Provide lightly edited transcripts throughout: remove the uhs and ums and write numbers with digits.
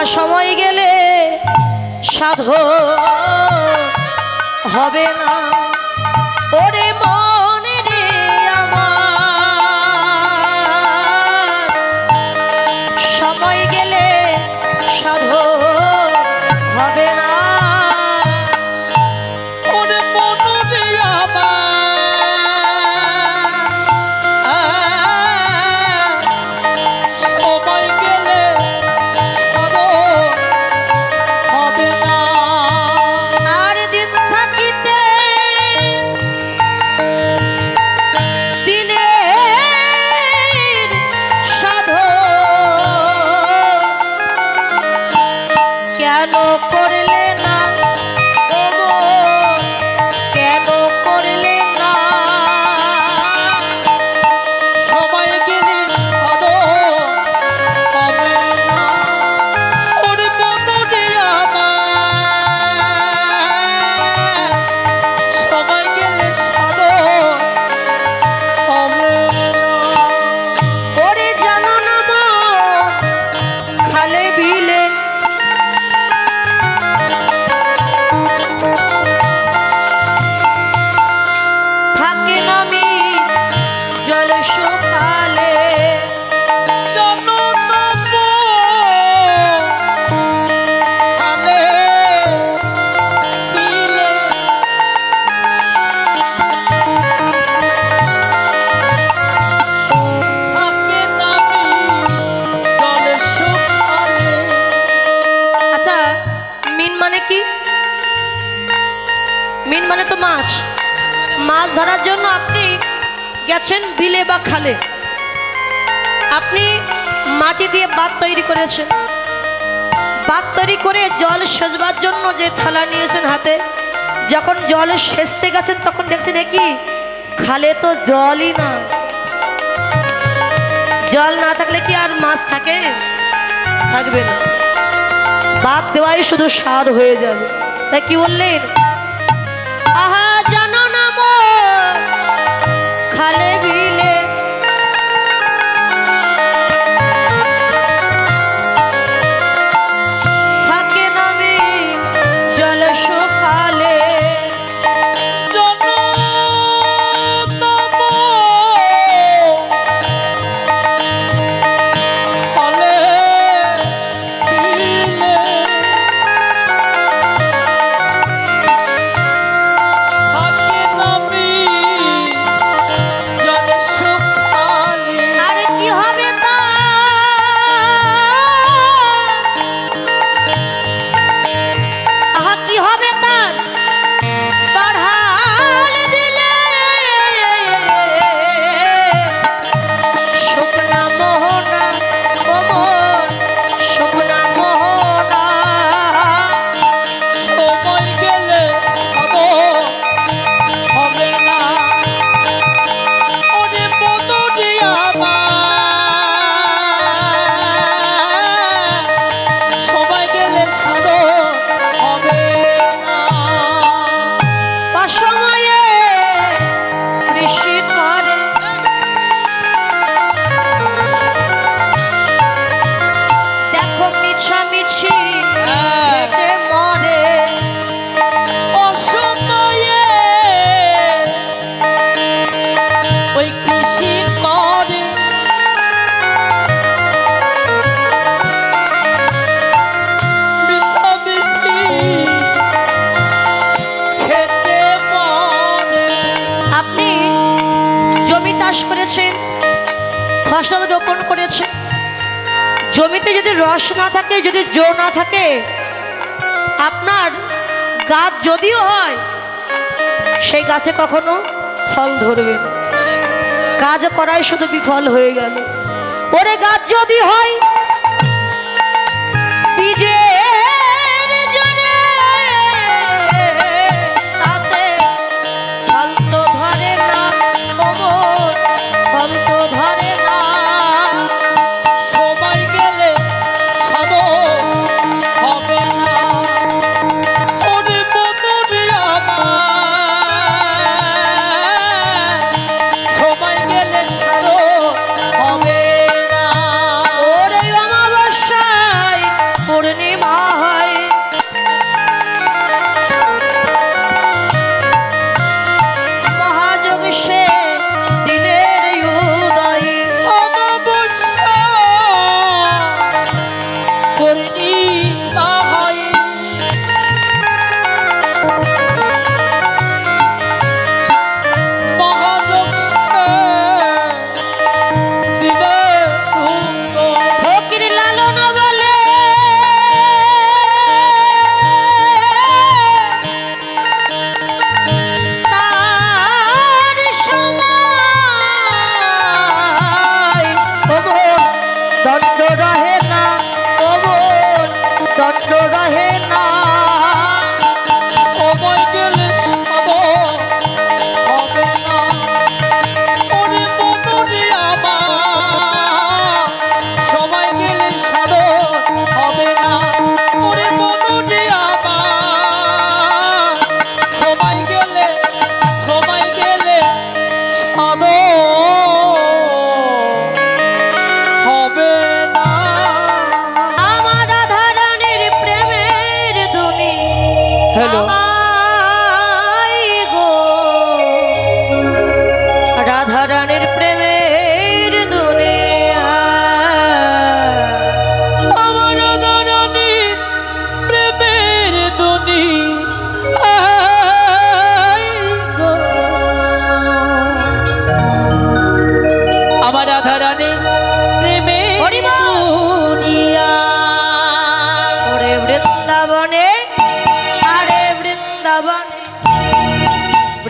সময় গেলে সাধো হবে না ওরে মনে রে আমার সময় গেলে সাধো হবে না ওরে মনে রে আমার সময় গেলে সাধো হবে না আর দিন থাকিতে দিনের সাধো কেন করলে না ওগো কেন করলে না সময় গেলে সাধো হবে না ওরে মনে রে আমার সময় গেলে সাধো হবে না ওরে জানো না মন খালে বিলে থাকে নামি জল সকালে আচ্ছা মিন মানে কি মিন মানে তো মাছ মাছ ধরার জন্য আপনি গেছেন বিলে বা খালে আপনি মাটি দিয়ে বাঁধ তৈরি করেছেন বাঁধ তৈরি করে জল সেচবার জন্য যে থালা নিয়েছেন হাতে যখন জলে সেচতে গেছেন তখন দেখছেন কি খালে তো জলই না জল না থাকলে কি আর মাছ থাকে থাকবে না বাদ দেওয়াই শুধু সার হয়ে যাবে তাই কি বললেন আহা জানো না মন খালে বিলে থাকে নামি জল সকালে আরে কি হবে তা আহা কি হবে তার বাড়াল দিলে শুকনা মোহনা কোমর শুকনা মোহনা সময় গেলে সাধো হবে না ওরে মনে রে আমার সময় গেলে সাধো হবে না অসময়ে কৃষি করে দেখো মিছামিছি খেটে মরে অসময়ে ওই কৃষি করে মিছামিছি খেতে মনে আপনি জমি চাষ করেছেন ফসল রোপণ করেছেন জমিতে যদি রস না থাকে যদি জো না থাকে আপনার গাছ যদিও হয় সেই গাছে কখনো ফল ধরবে না কাজ করাই শুধু বিফল হয়ে গেল ওরে গাছ যদি হয় বীজের জন্যে, তাতে ফল তো ধরে না কোমর ফল তো ধরে না সময় গেলে সাধো হবে না ওরে মনে রে আমার সময় গেলে সাধো হবে না ওরে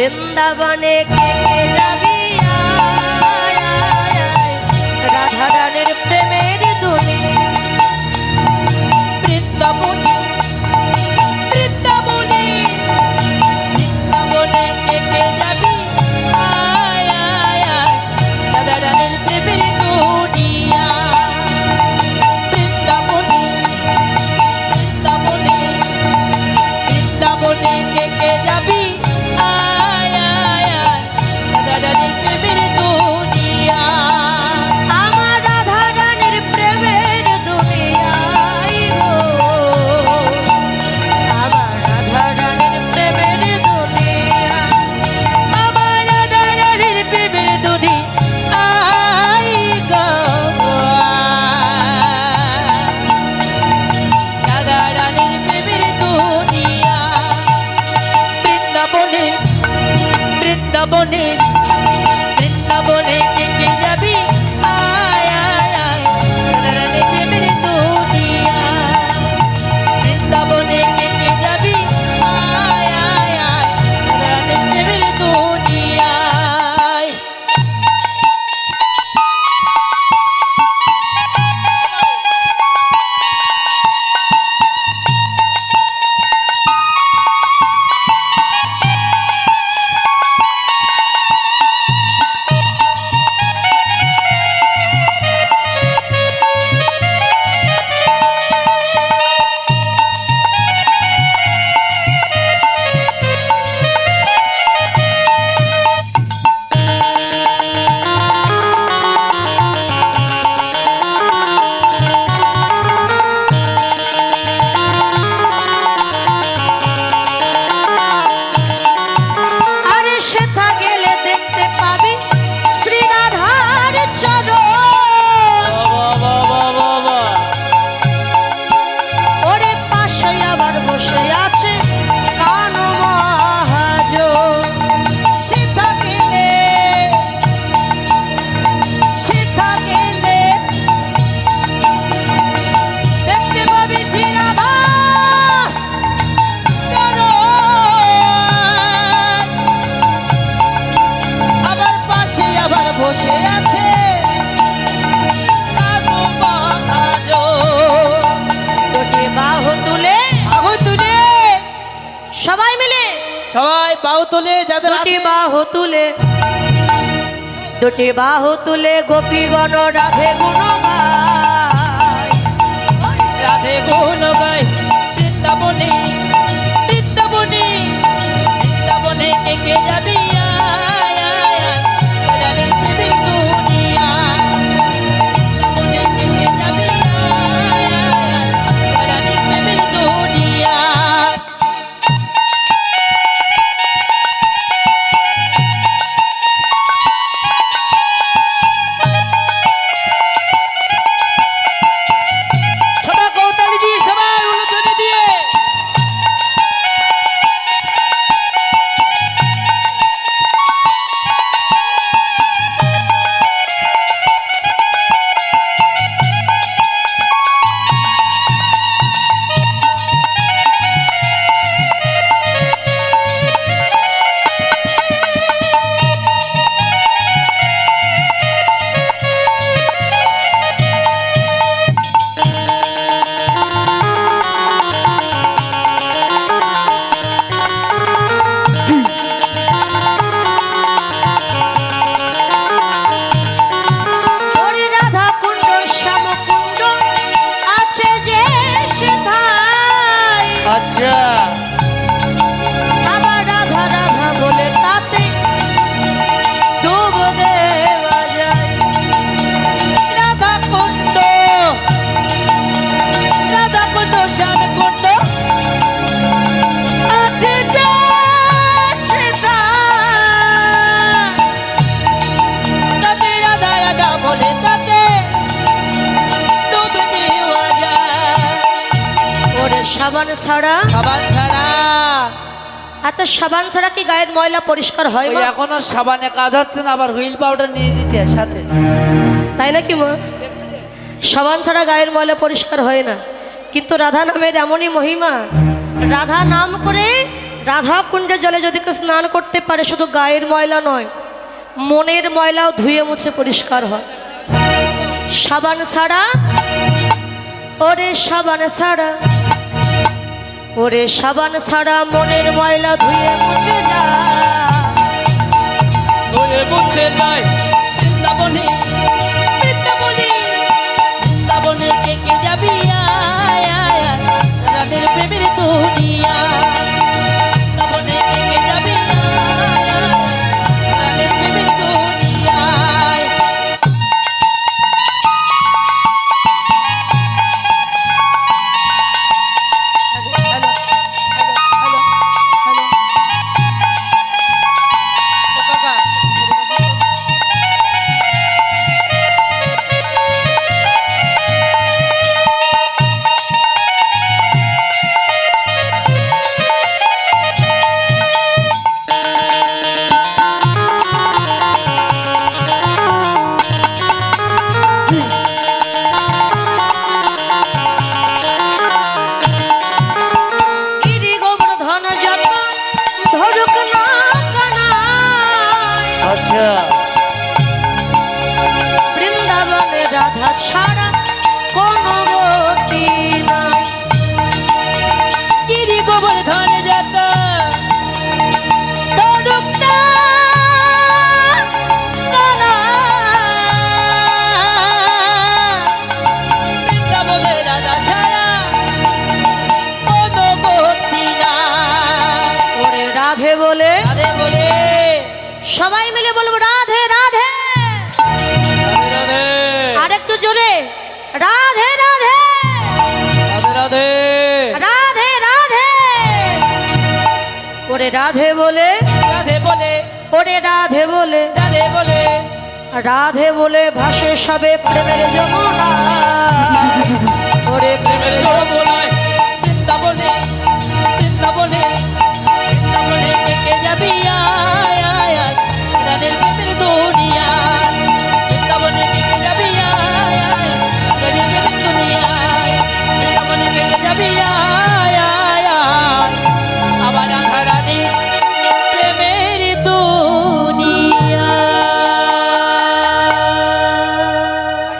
বৃন্দাবনে কে কে যাবি আয়, আয়, আয়, রাধা রানীর প্রেমের ধুনি। বৃন্দাবনে বৃন্দাবনে বৃন্দাবনে কে কে যাবি আয় আয় আয় রাধা রানীর প্রেমের দুনিয়া। বৃন্দাবনে বৃন্দাবনে বৃন্দাবনে কে কে যাবি আয় আয় আয় রাধা রানীর প্রেমের দুনিয়া। আমার রাধা রানীর প্রেমের দুনিয়ায় গো, আমার রাধা রানীর প্রেমের দুনিয়া। আমার রাধা রানীর প্রেমের দুনিয়ায় গো। রাধা রানীর প্রেমের দুনিয়া। বৃন্দাবনে বৃন্দাবনে বৃন্দাবনে কে কে যাবি আয় আয় আয় রাধা রানীর প্রেমের দুনিয়া। বৃন্দাবনে কে কে যাবি আয় আয় আয় রাধা রানীর প্রেমের দুনিয়ায়। আরে সেথা গেলে দেখতে পাবি শ্রী রাধার চরণ। ওরে পাশে আবার বসে আছে কান মহাজন। সেথা গেলে দেখতে পাবি শ্রী রাধা আবার পাশে আবার বসে আছে কানু মহাজন। দুটি বাহু তুলে বাহু তুলে সবাই মিলে, সবাই বাহু তুলে যাদের দুটি আছে বাহু তুলে, দুটি বাহু তুলে গোপীগণ রাধে গুণ গায়। রাধে গুণ গায়। বৃন্দাবনে বৃন্দাবনে বৃন্দাবনে কে কে যাবি আয় আয় আয় রাধার প্রেমের দুনিয়া। বৃন্দাবনে কে কে যাবি আয় আয় আয় রাধার প্রেমের দুনিয়া। সবাই কৌতালি দিয়ে সবাই উলুধ্বনি দিয়ে ওরে রাধা কুণ্ড শ্যাম কুণ্ড আছে যে সেথায়। আচ্ছা আবার রাধা রাধা বলে তাতে ডুব দেওয়া যায়। রাধা কুণ্ড শ্যাম কুণ্ড আছে যে সেথায়। তাতে রাধা রাধা বলে তাতে ডুব দেওয়া যায়। ওরে সাবান ছাড়া, সাবান ছাড়া আচ্ছা সাবান ছাড়া কি গায়ের ময়লা পরিষ্কার হয় ওই মা? এখনো সাবানে কাজ হচ্ছে না, আবার হুইল পাউডার নিয়ে যেতে হয় সাথে। তাই নাকি মা? সাবান ছাড়া গায়ের ময়লা পরিষ্কার হয় না, কিন্তু রাধা নামের এমনই মহিমা। রাধা নাম করে রাধা কুণ্ডের জলে যদি কেউ স্নান করতে পারে, শুধু গায়ের ময়লা নয়, মনের ময়লাও ধুয়ে মুছে পরিষ্কার হয়। সাবান ছাড়া, ওরে সাবান ছাড়া, ওরে সাবান ছাড়া মনের ময়লা ধুয়ে মুছে যায়। ধুয়ে মুছে যায় বৃন্দাবনে, বৃন্দাবনে, বৃন্দাবনে কে কে যাবি আয় আয় আয়, রাধের প্রেমের দুনিয়া। বৃন্দাবনে কে কে যাবি আয় আয় আয়, রাধের প্রেমের দুনিয়ায়। হ্যালো হ্যালো হ্যালো ও কাকা, গিরি গোবর্ধন যত ধরুক না কানায়, আচ্ছা বৃন্দাবনে রাধা ছাড়া কোনো গতি নাই। গিরি গোবর্ধন যত ধরুক না বৃন্দাবনে রাধা ছাড়া কোনো গতি নাই। ওরে রাধে বলে, রাধে বলে, সবাই মিলে বলবো রাধে রাধে। রাধে রাধে, আরেকটু জোরে, রাধে রাধে, রাধে রাধে, রাধে রাধে। ওরে রাধে বলে, রাধে বলে, ওরে রাধে বলে, রাধে বলে, রাধে বলে ভাসে সবে প্রেমের যমুনা।